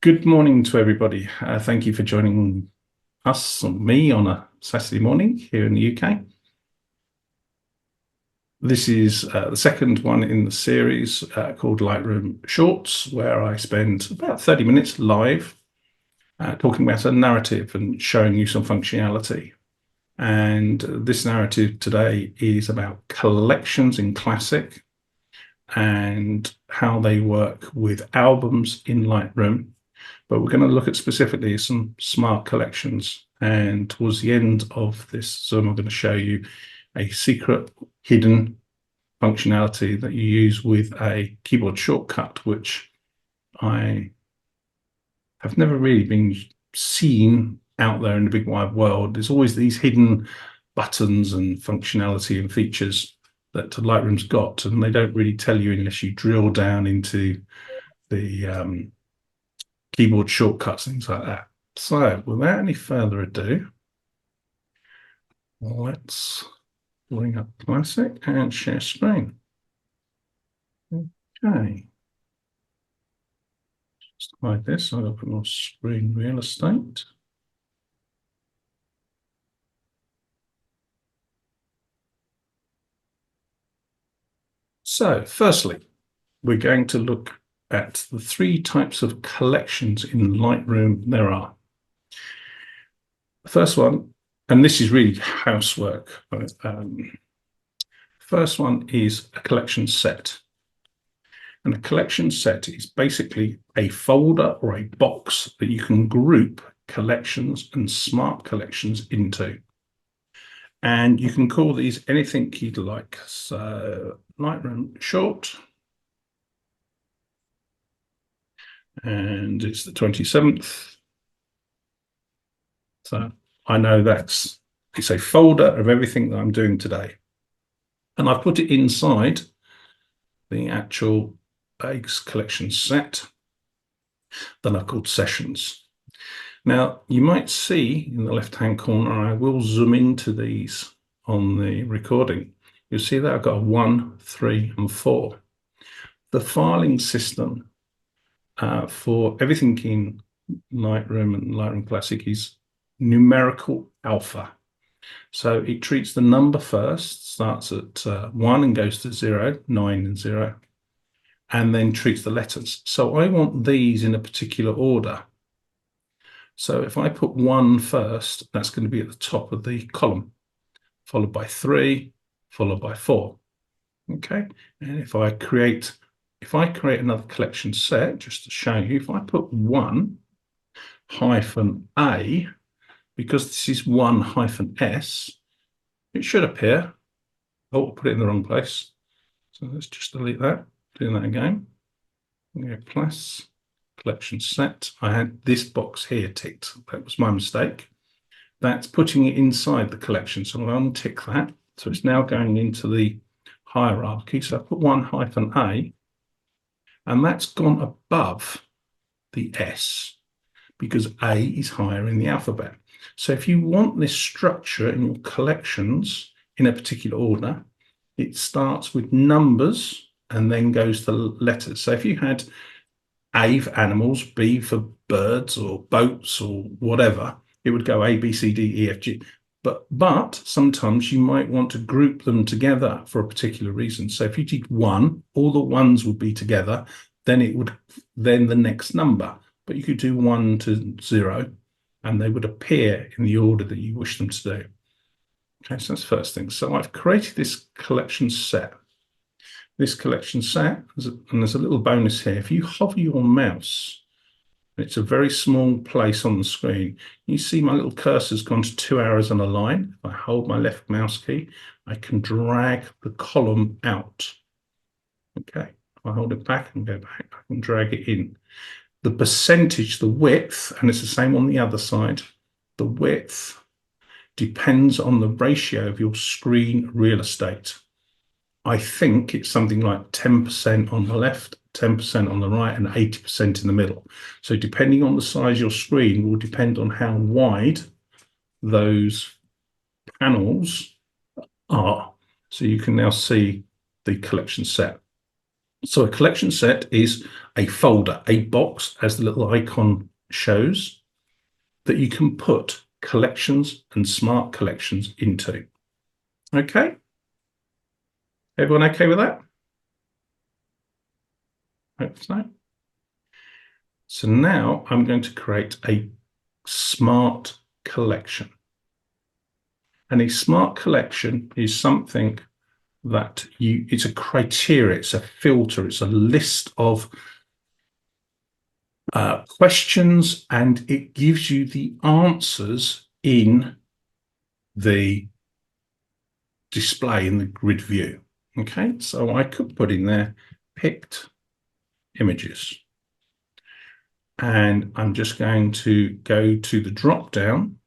Good morning to everybody. Thank you for joining us, or me, on a Saturday morning here in the UK. This is the second one in the series called Lightroom Shorts, where I spend about 30 minutes live talking about a narrative and showing you some functionality. And this narrative today is about collections in Classic and how they work with albums in Lightroom. But we're going to look at specifically some smart collections. And towards the end of this Zoom, I'm going to show you a secret hidden functionality that you use with a keyboard shortcut, which I have never really been seen out there in the big wide world. There's always these hidden buttons and functionality and features that Lightroom's got, and they don't really tell you unless you drill down into the keyboard shortcuts, things like that. So without any further ado, let's bring up Classic and share screen. Okay. Just hide this. I'll open more screen real estate. So firstly, we're going to look at the three types of collections in Lightroom there are. The first one, and this is really housework. First one is a collection set. And a collection set is basically a folder or a box that you can group collections and smart collections into. And you can call these anything you'd like. So Lightroom Short. And it's the 27th. So I know it's a folder of everything that I'm doing today. And I've put it inside the actual base collection set that I've called sessions. Now, you might see in the left-hand corner, I will zoom into these on the recording. You'll see that I've got a 1, 3, and 4. The filing system for everything in Lightroom and Lightroom Classic is numerical alpha. So it treats the number first, starts at 1 and goes to 0, 9 and 0, and then treats the letters. So I want these in a particular order. So if I put 1 first, that's going to be at the top of the column, followed by 3, followed by 4. Okay, and if I create another collection set, just to show you, if I put 1 hyphen A, because this is 1 hyphen S, it should appear. Oh, put it in the wrong place. So let's just delete that. Doing that again. Yeah, class collection set. I had this box here ticked. That was my mistake. That's putting it inside the collection. So I'll untick that. So it's now going into the hierarchy. So I put 1 hyphen A, and that's gone above the S because A is higher in the alphabet. So if you want this structure in your collections in a particular order, it starts with numbers and then goes to letters. So if you had A for animals, B for birds or boats or whatever, it would go A, B, C, D, E, F, G. But sometimes you might want to group them together for a particular reason. So if you did 1, all the ones would be together, then the next number. But you could do 1 to 0, and they would appear in the order that you wish them to do. Okay, so that's the first thing. So I've created this collection set. This collection set, and there's a little bonus here. If you hover your mouse, it's a very small place on the screen. You see my little cursor's gone to 2 arrows on a line. If I hold my left mouse key, I can drag the column out. Okay, if I hold it back and go back, I can drag it in. The percentage, the width, and it's the same on the other side, the width depends on the ratio of your screen real estate. I think it's something like 10% on the left, 10% on the right, and 80% in the middle. So depending on the size of your screen will depend on how wide those panels are. So you can now see the collection set. So a collection set is a folder, a box, as the little icon shows, that you can put collections and smart collections into. Okay? Everyone okay with that? Hope so. So now I'm going to create a smart collection. And a smart collection is something that it's a criteria, it's a filter, it's a list of questions, and it gives you the answers in the display in the grid view. Okay, so I could put in there picked images. And I'm just going to go to the drop down.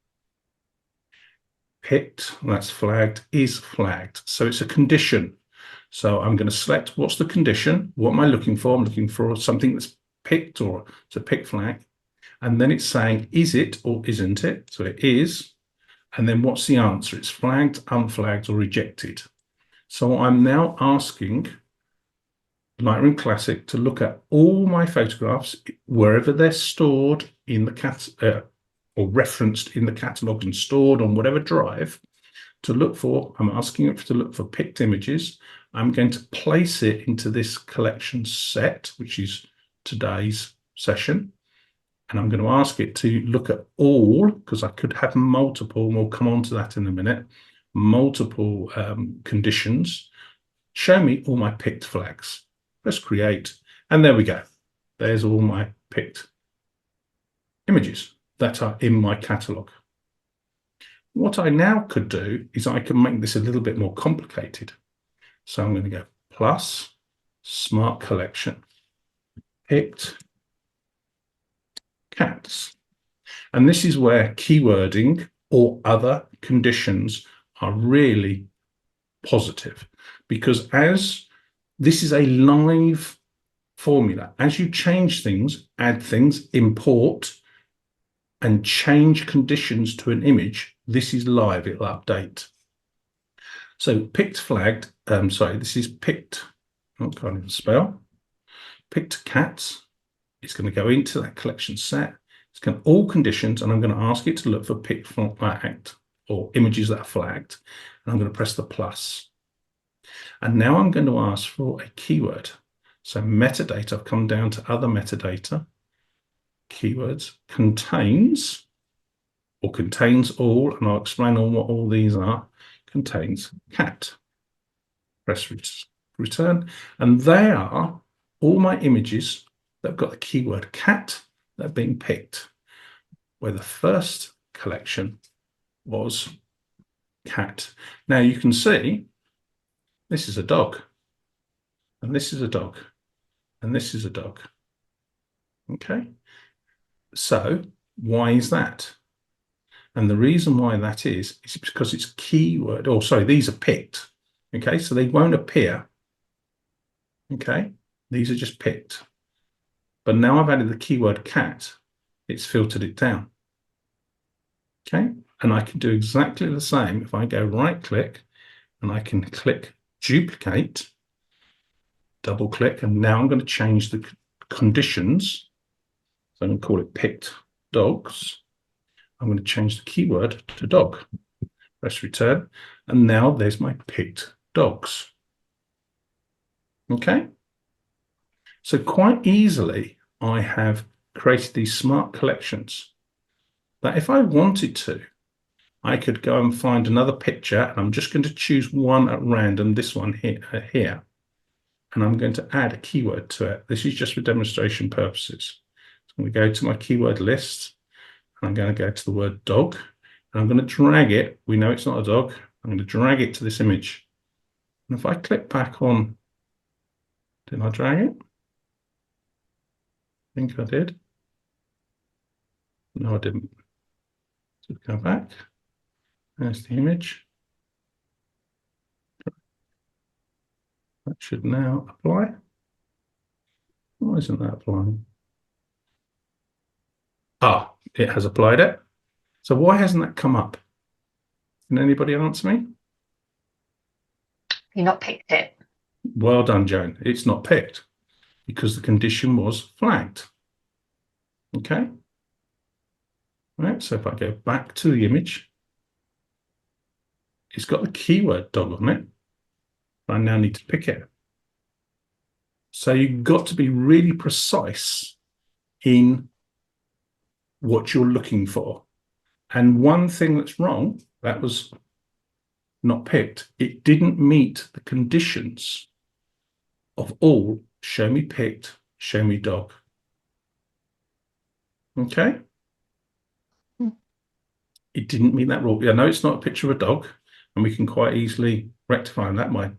Picked, that's flagged, is flagged. So it's a condition. So I'm going to select what's the condition. What am I looking for? I'm looking for something that's picked, or it's a pick flag. And then it's saying, is it or isn't it? So it is. And then what's the answer? It's flagged, unflagged, or rejected. So I'm now asking Lightroom Classic to look at all my photographs wherever they're stored in the or referenced in the catalog and stored on whatever drive, to look for. I'm asking it to look for picked images. I'm going to place it into this collection set, which is today's session. And I'm going to ask it to look at all, because I could have multiple, and we'll come on to that in a minute, multiple conditions. Show me all my picked flags. Press create, and there we go. There's all my picked images that are in my catalog. What I now could do is I can make this a little bit more complicated. So I'm going to go plus smart collection, picked cats. And this is where keywording or other conditions are really positive, because as this is a live formula, as you change things, add things, import, and change conditions to an image, this is live, it'll update. So picked flagged, this is picked, I can't even spell, picked cats. It's going to go into that collection set. It's going to all conditions, and I'm going to ask it to look for picked flagged or images that are flagged. And I'm going to press the plus. And now I'm going to ask for a keyword. So metadata, I've come down to other metadata. Keywords contains, or contains all, and I'll explain on what all these are, contains cat. Press return, and they are all my images that have got the keyword cat that have been picked, where the first collection was cat. Now you can see this is a dog, and this is a dog, and this is a dog. Okay, so why is that? And the reason why that is because it's keyword, or sorry, these are picked. Okay, so they won't appear. Okay, these are just picked. But now I've added the keyword cat, it's filtered it down. Okay, and I can do exactly the same if I go right click and I can click duplicate, double click, and now I'm going to change the conditions. So I'm going to call it picked dogs. I'm going to change the keyword to dog. Press return, and now there's my picked dogs. Okay, so quite easily I have created these smart collections that if I wanted to, I could go and find another picture, and I'm just going to choose one at random, this one here, and I'm going to add a keyword to it. This is just for demonstration purposes. So I'm going to go to my keyword list, and I'm going to go to the word dog, and I'm going to drag it. We know it's not a dog. I'm going to drag it to this image. And if I click back on, did I drag it? I think I did. No, I didn't. So go back. There's the image. That should now apply. Why isn't that applying? Ah, it has applied it. So why hasn't that come up? Can anybody answer me? You've not picked it. Well done, Joan. It's not picked because the condition was flagged. Okay. Right. So if I go back to the image, it's got the keyword dog on it. I now need to pick it. So you've got to be really precise in what you're looking for. And one thing that's wrong, that was not picked. It didn't meet the conditions of all show me picked, show me dog. Okay. It didn't meet that rule. I know it's not a picture of a dog, and we can quite easily rectify that by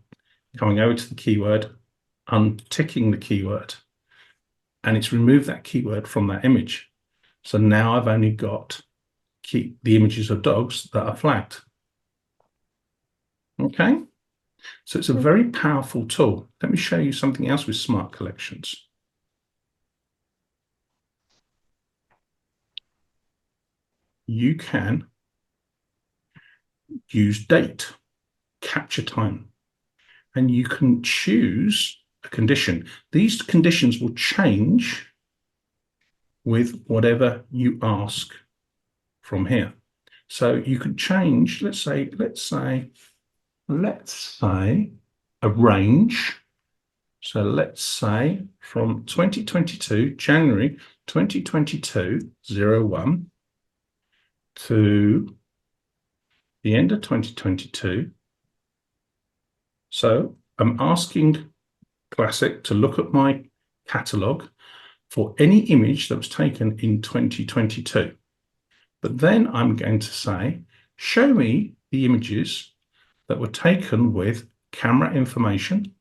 coming over to the keyword, unticking the keyword, and it's removed that keyword from that image. So now I've only got the images of dogs that are flagged. Okay, so it's a very powerful tool. Let me show you something else with Smart Collections. You can use date, capture time, and you can choose a condition. These conditions will change with whatever you ask from here. So you could change, let's say a range. So let's say from 2022, January 2022, 01 to the end of 2022. So I'm asking Classic to look at my catalogue for any image that was taken in 2022. But then I'm going to say, show me the images that were taken with camera information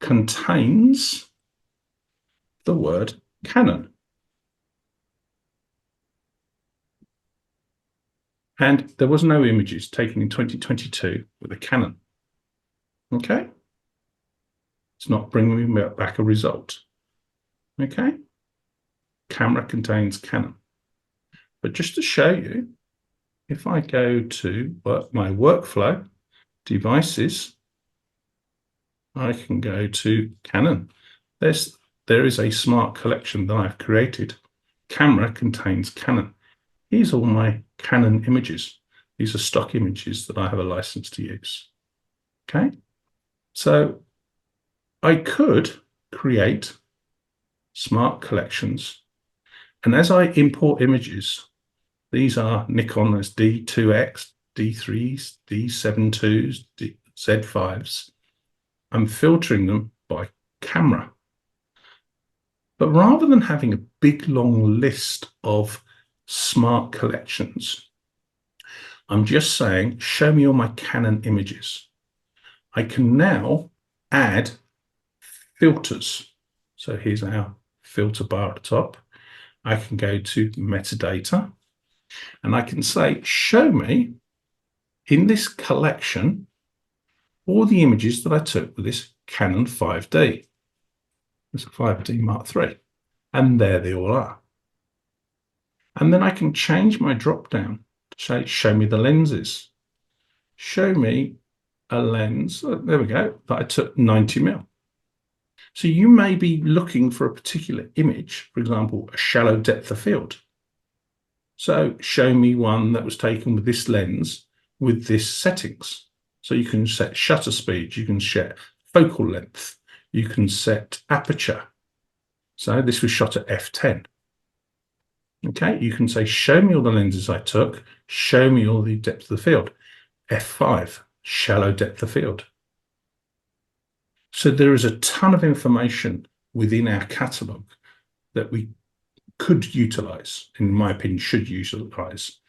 contains the word Canon. And there was no images taken in 2022 with a Canon. Okay. It's not bringing me back a result. Okay. Camera contains Canon. But just to show you, if I go to my workflow, devices, I can go to Canon. There is a smart collection that I've created. Camera contains Canon. Here's all my Canon images. These are stock images that I have a license to use. Okay. So I could create smart collections. And as I import images, these are Nikon as D2X, D3s, D7.2s, Z5s. I'm filtering them by camera. But rather than having a big long list of smart collections, I'm just saying, show me all my Canon images. I can now add filters. So here's our filter bar at the top. I can go to metadata and I can say, show me in this collection all the images that I took with this Canon 5D. It's a 5D Mark III. And there they all are. And then I can change my drop down to say, show me the lenses. Show me a lens, there we go, that I took 90mm. So you may be looking for a particular image, for example, a shallow depth of field. So show me one that was taken with this lens with this settings. So you can set shutter speed, you can set focal length, you can set aperture. So this was shot at f10. Okay, you can say, show me all the lenses I took, show me all the depth of the field. f5, shallow depth of field. So there is a ton of information within our catalogue that we could utilize, in my opinion, should utilize.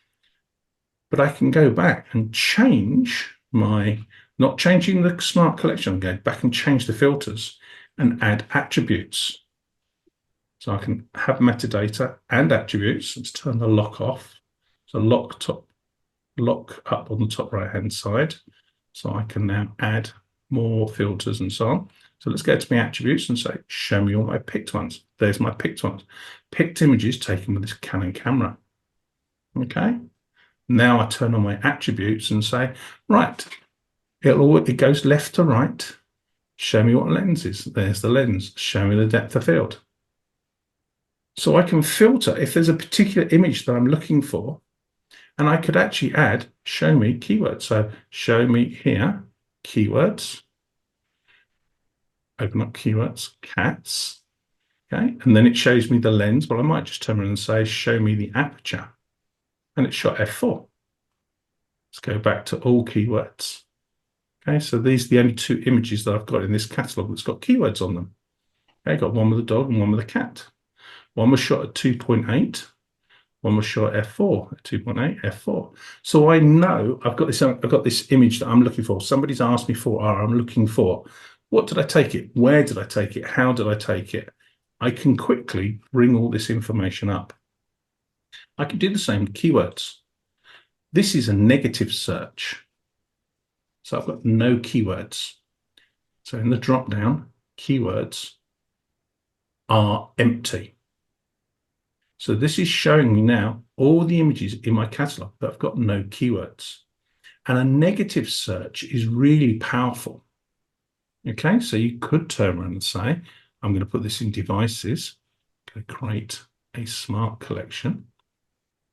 But I can go back and change not changing the smart collection, I'm going back and change the filters and add attributes. So I can have metadata and attributes. Let's turn the lock off. So lock up on the top right-hand side. So I can now add more filters and so on. So let's go to my attributes and say, show me all my picked ones. There's my picked ones. Picked images taken with this Canon camera. Okay. Now I turn on my attributes and say, right, it goes left to right. Show me what lens is. There's the lens. Show me the depth of field. So I can filter if there's a particular image that I'm looking for, and I could actually add, show me keywords. So show me here, keywords. Open up keywords, cats. Okay, and then it shows me the lens. Well, I might just turn around and say, show me the aperture. And it's shot f4. Let's go back to all keywords. Okay, so these are the only two images that I've got in this catalog that's got keywords on them. Okay, got one with a dog and one with a cat. One was shot at 2.8. One was shot at f4, at 2.8, f4. So I know I've got this image that I'm looking for. Somebody's asked me for, I'm looking for. What did I take it? Where did I take it? How did I take it? I can quickly bring all this information up. I can do the same with keywords. This is a negative search. So I've got no keywords. So in the drop down, keywords are empty. So this is showing me now all the images in my catalog that have got no keywords. And a negative search is really powerful. Okay, so you could turn around and say, I'm going to put this in devices, going to create a smart collection.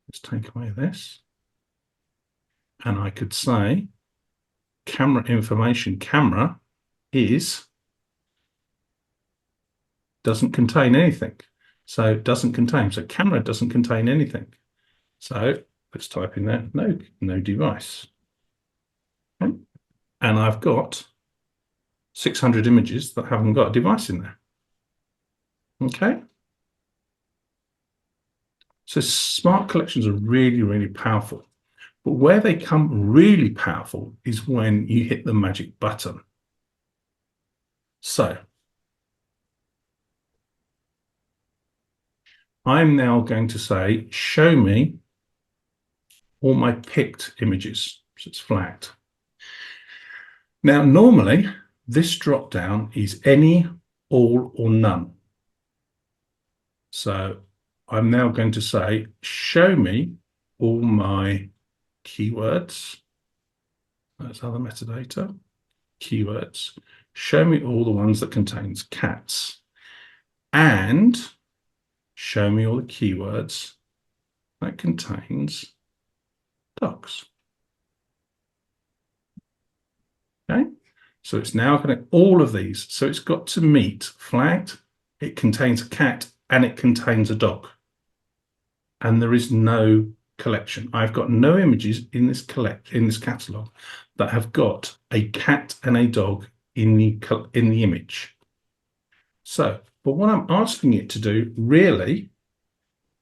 Let's take away this. And I could say, camera information, camera doesn't contain anything. So it doesn't contain, so camera doesn't contain anything. So let's type in there, no device. Okay. And I've got 600 images that haven't got a device in there. Okay. So smart collections are really, really powerful. But where they come really powerful is when you hit the magic button. So I'm now going to say, show me all my picked images. So it's flagged. Now, normally, this drop down is any, all, or none. So I'm now going to say, show me all my keywords. That's other metadata. Keywords. Show me all the ones that contains cats. And show me all the keywords that contains dogs. Okay, so it's now going to all of these. So it's got to meet flagged, it contains a cat, and it contains a dog. And there is no collection. I've got no images in this catalog that have got a cat and a dog in the image. So, but what I'm asking it to do really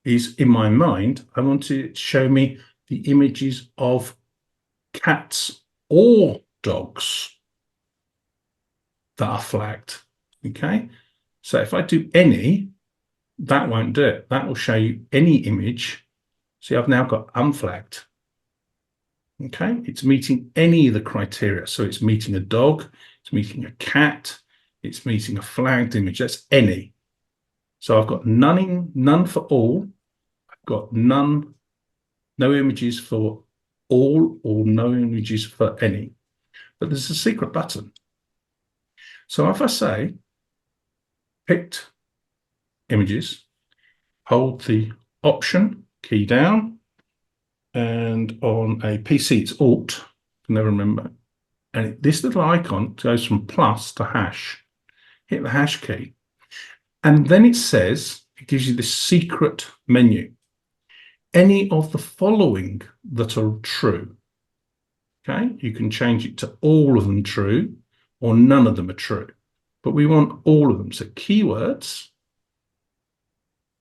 is, in my mind, I want to show me the images of cats or dogs that are flagged. Okay, so if I do any, that won't do it. That will show you any image. See, I've now got unflagged. Okay, it's meeting any of the criteria. So it's meeting a dog, it's meeting a cat, it's meeting a flagged image. That's any. So I've got none for all. I've got no images for all, or no images for any. But there's a secret button. So if I say picked images, hold the Option key down, and on a PC it's Alt, never remember. And this little icon goes from plus to hash. Hit the hash key. And then it says, it gives you this secret menu. Any of the following that are true. Okay, you can change it to all of them true, or none of them are true. But we want all of them. So keywords.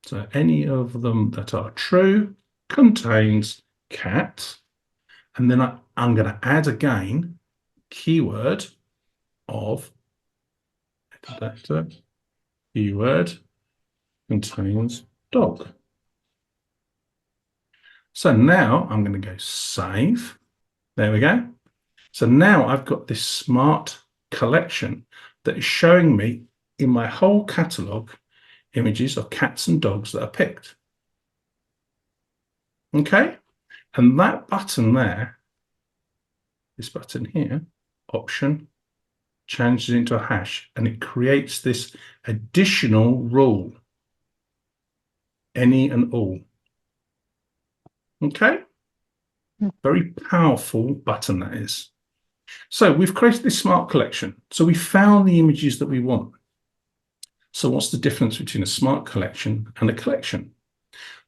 So any of them that are true contains cat. And then I'm going to add again keyword of data. Keyword contains dog. So now I'm going to go save. There we go. So now I've got this smart collection that is showing me in my whole catalog images of cats and dogs that are picked. Okay, and that button there, this button here, Option, changes it into a hash, and it creates this additional rule, any and all. Okay? Very powerful button that is. So we've created this smart collection. So we found the images that we want. So what's the difference between a smart collection and a collection?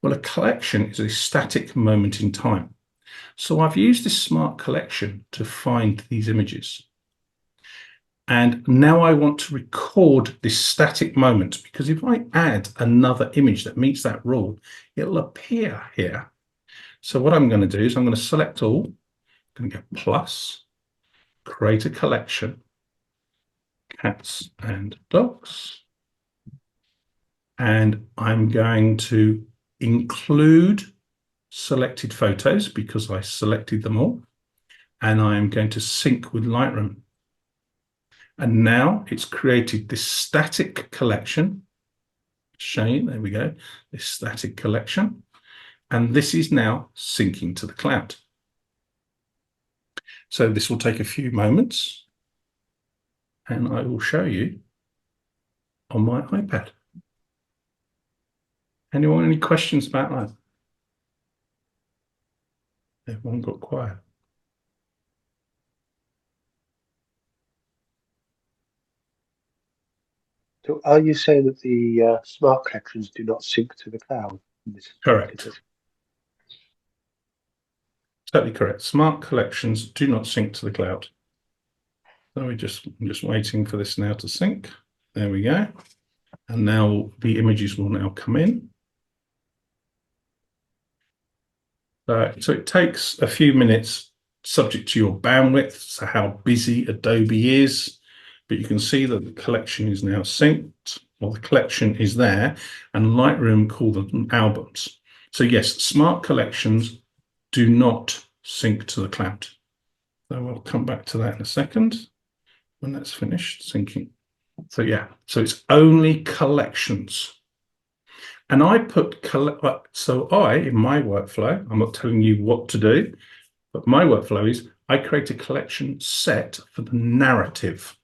Well, a collection is a static moment in time. So I've used this smart collection to find these images. And now I want to record this static moment, because if I add another image that meets that rule, it'll appear here. So what I'm going to do is I'm going to select all, I'm going to go plus, create a collection, cats and dogs. And I'm going to include selected photos because I selected them all. And I am going to sync with Lightroom. And now it's created this static collection. Shane, there we go, this static collection. And this is now syncing to the cloud. So this will take a few moments and I will show you on my iPad. Anyone, any questions about that? Everyone got quiet. So are you saying that the smart collections do not sync to the cloud? Correct. Totally correct. Smart collections do not sync to the cloud. So I'm just waiting for this now to sync. There we go. And now the images will now come in. So it takes a few minutes subject to your bandwidth, so how busy Adobe is. But you can see that the collection is now synced, or the collection is there, and Lightroom call them albums. So yes, smart collections do not sync to the cloud. So we'll come back to that in a second when that's finished syncing. So yeah, so it's only collections. And I put, so in my workflow, I'm not telling you what to do, but my workflow is I create a collection set for the narrative.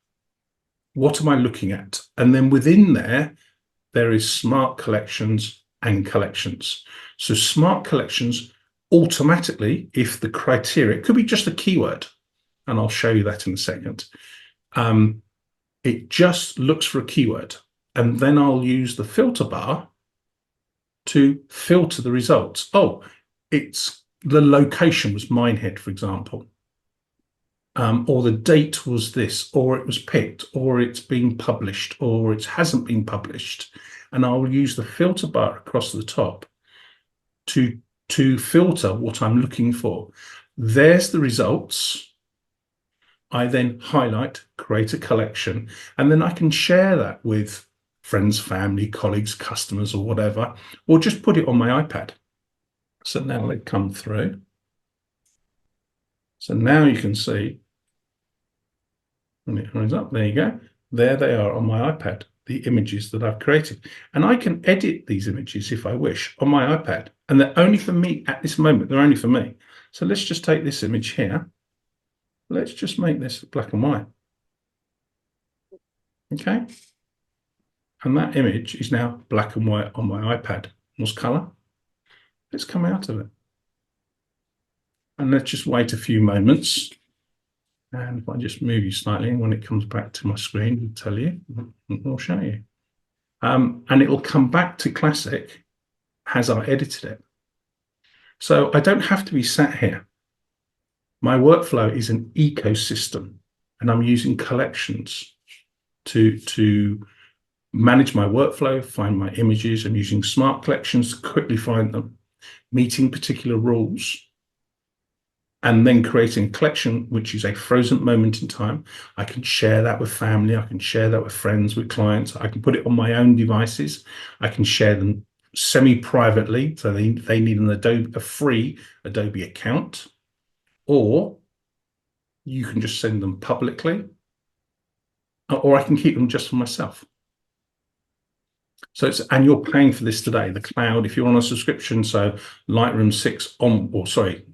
What am I looking at? And then within there, there is smart collections and collections. So smart collections automatically, if the criteria, it could be just a keyword, and I'll show you that in a second. It just looks for a keyword, and then I'll use the filter bar to filter the results. Oh, it's the location was Minehead, for example. Or the date was this, or it was picked, or it's been published, or it hasn't been published. And I will use the filter bar across the top to filter what I'm looking for. There's the results. I then highlight, create a collection, and then I can share that with friends, family, colleagues, customers, or whatever, or just put it on my iPad. So now they come through. So now you can see, when it runs up, there you go. There they are on my iPad, the images that I've created. And I can edit these images if I wish on my iPad. And they're only for me at this moment. They're only for me. So let's just take this image here. Let's just make this black and white. Okay. And that image is now black and white on my iPad. What's color? Let's come out of it. And let's just wait a few moments. And if I just move you slightly, when it comes back to my screen, it'll tell you, I'll show you. And it will come back to classic as I edited it. So I don't have to be sat here. My workflow is an ecosystem, and I'm using collections to manage my workflow, find my images. I'm using smart collections to quickly find them, meeting particular rules, and then creating a collection, which is a frozen moment in time. I can share that with family. I can share that with friends, with clients. I can put it on my own devices. I can share them semi-privately. So they need a free Adobe account, or you can just send them publicly, or I can keep them just for myself. So and you're paying for this today, the cloud, if you're on a subscription. So Lightroom 6 on, or sorry,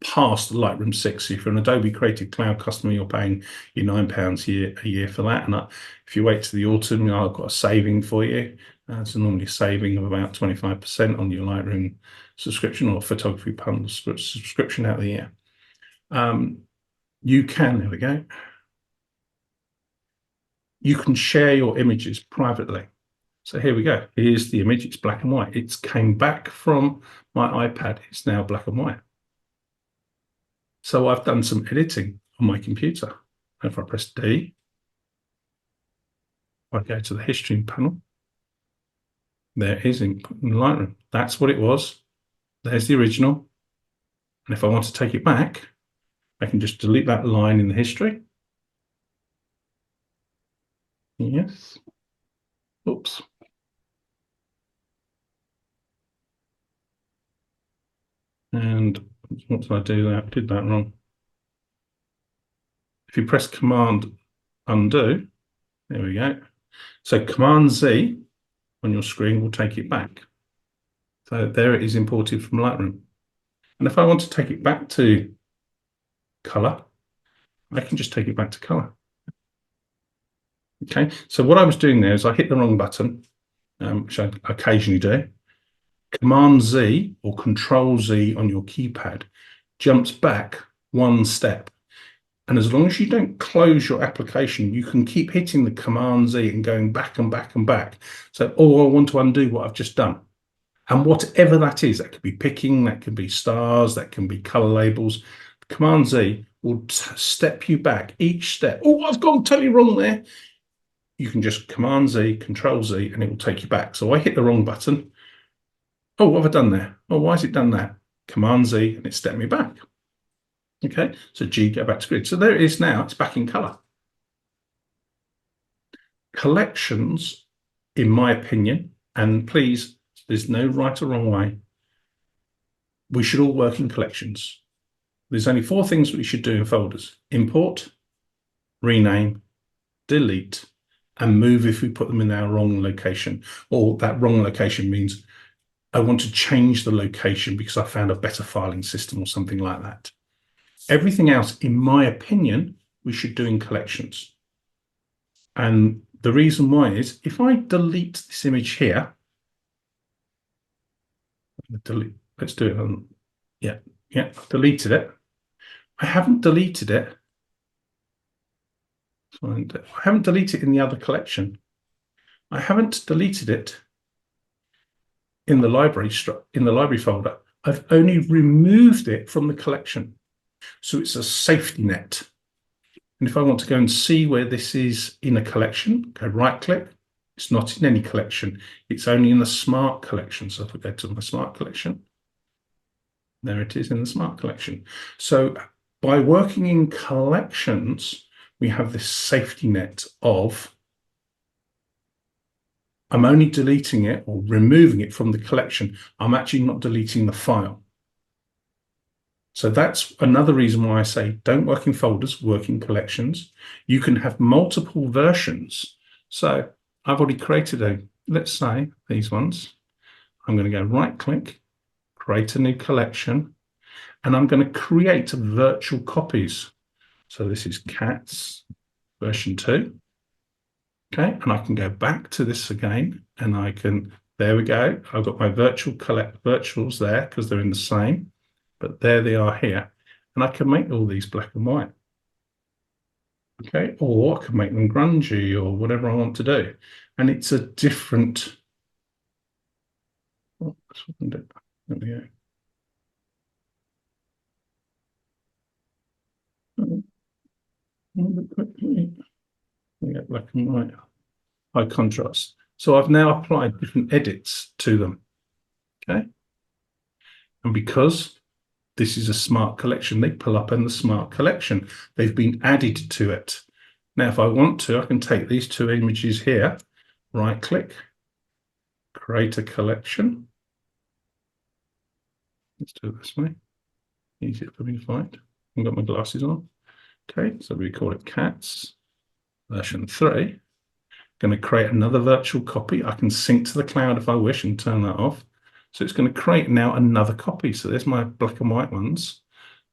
past Lightroom 6. So if you're an Adobe Creative Cloud customer, you're paying your £9 a year for that. And if you wait to the autumn, I've got a saving for you. It's normally a saving of about 25% on your Lightroom subscription or photography bundle subscription out of the year. You can, there we go. You can share your images privately. So here we go. Here's the image. It's black and white. It's came back from my iPad. It's now black and white. So I've done some editing on my computer. If I press D, I go to the history panel. There it is in Lightroom. That's what it was. There's the original. And if I want to take it back, I can just delete that line in the history. Yes. Oops. And what did I do there? I did that wrong. If you press Command Undo, there we go. So Command Z on your screen will take it back. So there it is imported from Lightroom. And if I want to take it back to color, I can just take it back to color. Okay, so what I was doing there is I hit the wrong button, which I occasionally do. Command Z or Control Z on your keypad jumps back one step. And as long as you don't close your application, you can keep hitting the Command Z and going back and back and back. So, I want to undo what I've just done. And whatever that is, that could be picking, that can be stars, that can be color labels. Command Z will step you back each step. Oh, I've gone totally wrong there. You can just Command Z, Control Z, and it will take you back. So I hit the wrong button. Oh, what have I done there? Oh, why has it done that? Command Z, and it stepped me back. Okay, so G, go back to grid. So there it is now, it's back in color. Collections, in my opinion, and please, there's no right or wrong way, we should all work in collections. There's only 4 things we should do in folders: import, rename, delete, and move if we put them in our wrong location. Or that wrong location means I want to change the location because I found a better filing system or something like that. Everything else, in my opinion, we should do in collections. And the reason why is if I delete this image here, let's do it on, yeah, I've deleted it. I haven't deleted it. I haven't deleted it in the other collection. I haven't deleted it in the library folder. I've only removed it from the collection. So it's a safety net. And if I want to go and see where this is in a collection, go right click. It's not in any collection. It's only in the Smart collection. So if I go to my Smart collection, there it is in the Smart collection. So by working in collections, we have this safety net of I'm only deleting it or removing it from the collection. I'm actually not deleting the file. So that's another reason why I say don't work in folders, work in collections. You can have multiple versions. So I've already created let's say these ones. I'm going to go right click, create a new collection, and I'm going to create virtual copies. So this is cats version 2. Okay, and I can go back to this again and I can, there we go. I've got my virtuals there because they're in the same. But there they are here. And I can make all these black and white. Okay, or I can make them grungy or whatever I want to do. And it's a different, there we go. We get black and white, high contrast. So I've now applied different edits to them. Okay. And because this is a Smart collection, they pull up in the Smart collection. They've been added to it. Now, if I want to, I can take these 2 images here, right click, create a collection. Let's do it this way. Easier for me to find. I've got my glasses on. Okay, so we call it cats version 3. Going to create another virtual copy. I can sync to the cloud if I wish and turn that off. So it's going to create now another copy. So there's my black and white ones.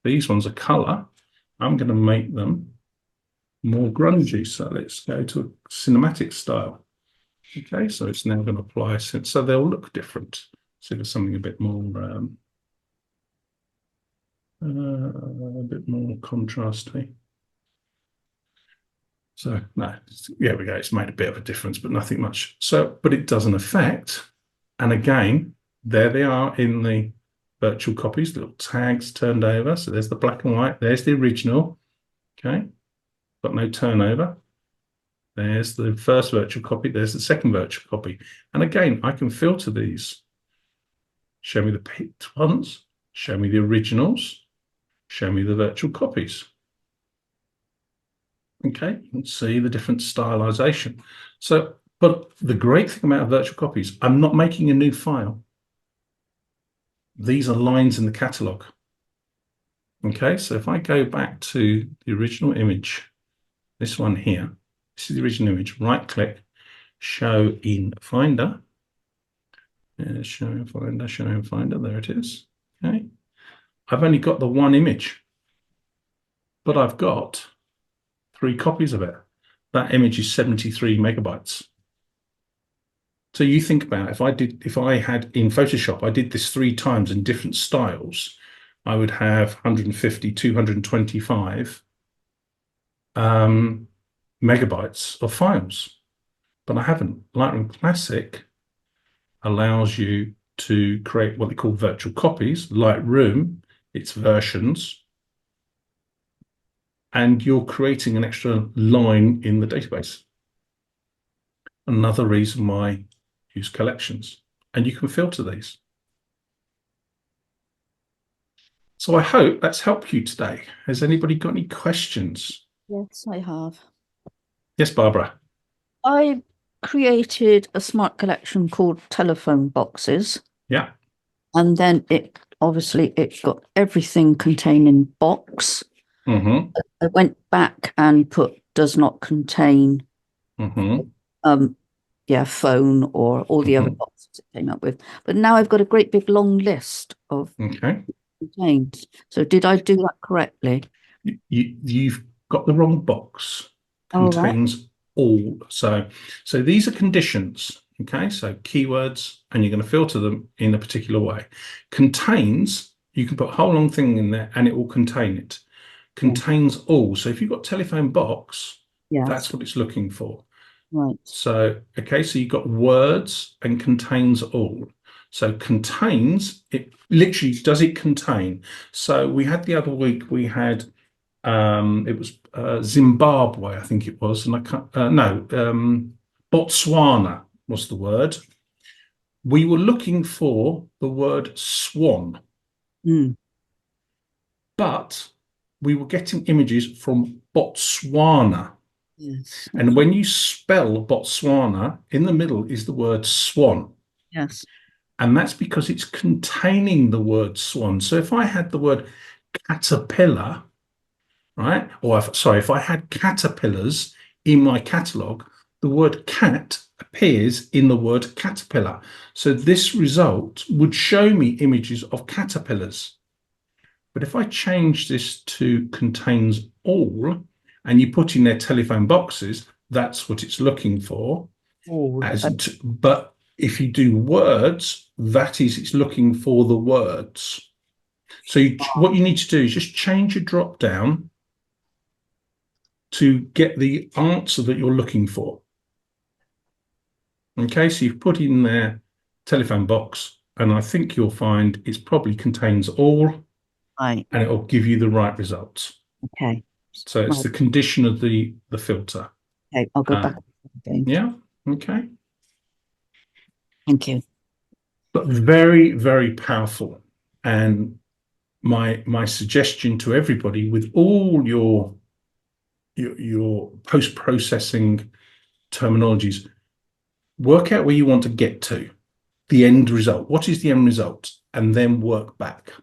These ones are color. I'm going to make them more grungy. So let's go to a cinematic style. Okay, so it's now going to apply, so they'll look different. So there's something a bit more contrasty. So no, there we go. It's made a bit of a difference, but nothing much. So, but it doesn't affect. And again, there they are in the virtual copies, little tags turned over. So there's the black and white. There's the original. Okay, got no turnover. There's the first virtual copy. There's the second virtual copy. And again, I can filter these. Show me the picked ones. Show me the originals. Show me the virtual copies. Okay, you can see the different stylization. So, but the great thing about virtual copies, I'm not making a new file. These are lines in the catalog. Okay, so if I go back to the original image, this one here, this is the original image, right click, show in Finder. Show in Finder, show in Finder, there it is. Okay, I've only got the one image, but I've got 3 copies of it. That image is 73 megabytes. So you think about if I had in Photoshop, I did this 3 times in different styles, I would have 150, 225 megabytes of files, but I haven't. Lightroom Classic allows you to create what they call virtual copies. Lightroom, its versions, and you're creating an extra line in the database. Another reason why I use collections, and you can filter these. So I hope that's helped you today. Has anybody got any questions? Yes, I have. Yes, Barbara. I created a smart collection called telephone boxes. Yeah. And then it got everything contained in box. Mm-hmm. I went back and put does not contain phone or all the other boxes it came up with. But now I've got a great big long list of contained. So did I do that correctly? You've got the wrong box. Contains all. So these are conditions. Okay, so keywords, and you're going to filter them in a particular way. Contains, you can put a whole long thing in there and it will contain it. Contains all. So if you've got telephone box, that's what it's looking for. Right. So, okay, so you've got words and contains all. So contains, it literally, does it contain? So we had the other week, we had, it was Zimbabwe, I think it was, and I can't, Botswana was the word. We were looking for the word swan, but we were getting images from Botswana. Yes. And when you spell Botswana, in the middle is the word swan. Yes. And that's because it's containing the word swan. So if I had the word caterpillar, right? Or if I had caterpillars in my catalogue, the word cat appears in the word caterpillar. So this result would show me images of caterpillars. But if I change this to contains all, and you put in their telephone boxes, that's what it's looking for. But if you do words, it's looking for the words. So what you need to do is just change your drop down to get the answer that you're looking for. Okay, so you've put in their telephone box, and I think you'll find it probably contains all, and it'll give you the right results. Okay. So it's the condition of the filter. Okay, I'll go back again. Yeah. Okay. Thank you. But very, very powerful. And my suggestion to everybody, with all your post-processing terminologies, work out where you want to get to, the end result. What is the end result? And then work back.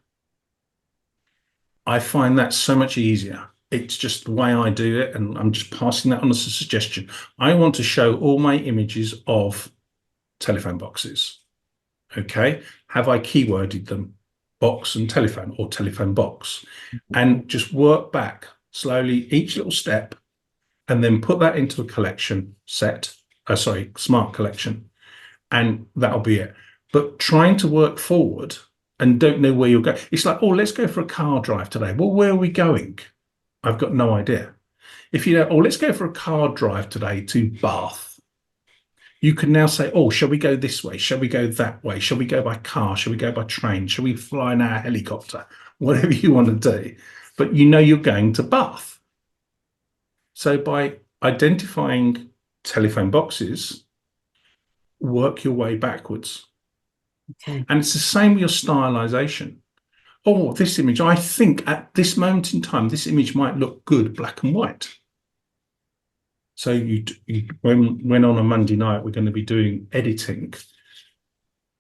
I find that so much easier. It's just the way I do it, and I'm just passing that on as a suggestion. I want to show all my images of telephone boxes. Okay, have I keyworded them? box and telephone, or telephone box, and just work back slowly each little step, and then put that into a collection set, smart collection, and that'll be it. But trying to work forward and don't know where you're going. It's like, oh, let's go for a car drive today. Well, where are we going? I've got no idea. If you know, oh, let's go for a car drive today to Bath. You can now say, oh, shall we go this way? Shall we go that way? Shall we go by car? Shall we go by train? Shall we fly in our helicopter? Whatever you want to do. But you know you're going to Bath. So by identifying telephone boxes, work your way backwards. Okay. And it's the same with your stylization. Oh, this image, I think at this moment in time, this image might look good, black and white. So when on a Monday night we're going to be doing editing,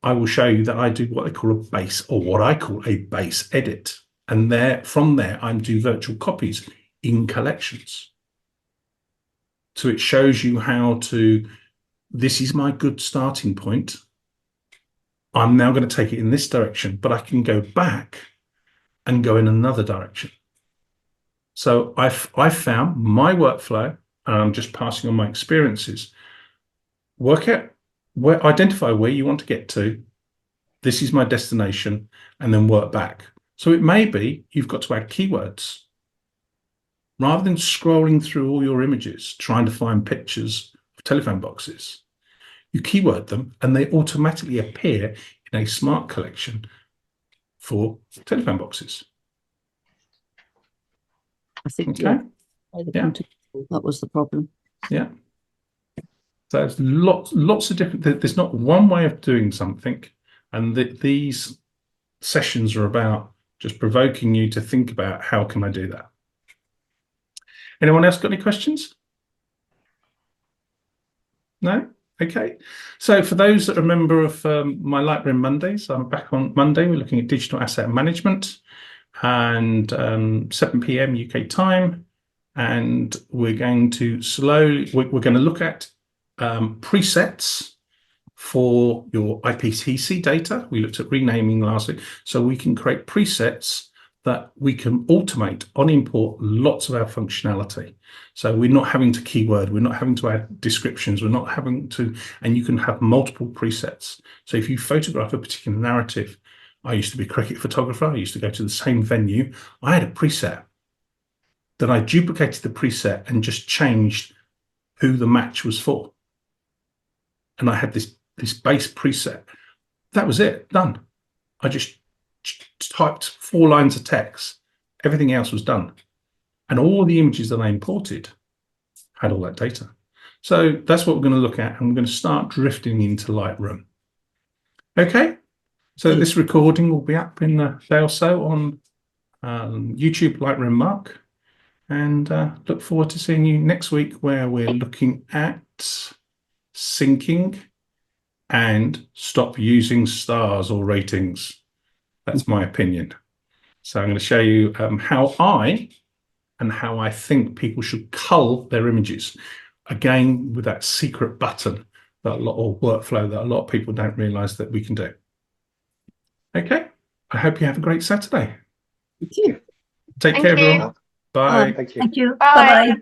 I will show you that I do what I call a base, or what I call a base edit. And from there, I'm doing virtual copies in collections. So it shows you how to, this is my good starting point. I'm now going to take it in this direction, but I can go back and go in another direction. So I've found my workflow, and I'm just passing on my experiences. Work out identify where you want to get to. This is my destination, and then work back. So it may be you've got to add keywords. Rather than scrolling through all your images, trying to find pictures of telephone boxes, you keyword them and they automatically appear in a smart collection for telephone boxes. I think, okay. Yeah, that was the problem. Yeah. So there's lots of different, there's not one way of doing something. And these sessions are about just provoking you to think about, how can I do that? Anyone else got any questions? No? Okay. So for those that are a member of my Lightroom Mondays, I'm back on Monday. We're looking at digital asset management, and 7 p.m. UK time. And we're going to we're going to look at presets for your IPTC data. We looked at renaming last week, so we can create presets that we can automate on import lots of our functionality. So we're not having to keyword, we're not having to add descriptions, we're not having to, and you can have multiple presets. So if you photograph a particular narrative, I used to be a cricket photographer, I used to go to the same venue, I had a preset. Then I duplicated the preset and just changed who the match was for. And I had this base preset. That was it, done. I just typed 4 lines of text. Everything else was done. And all the images that I imported had all that data. So that's what we're going to look at. And we're going to start drifting into Lightroom. Okay. So this recording will be up in a day or so on YouTube, Lightroom Mark. And look forward to seeing you next week, where we're looking at syncing and stop using stars or ratings. That's my opinion. So I'm going to show you how I think people should cull their images. Again, with that secret button, or workflow that a lot of people don't realize that we can do. Okay. I hope you have a great Saturday. Thank you. Take care, everyone. Bye. Thank you. Thank you. Bye.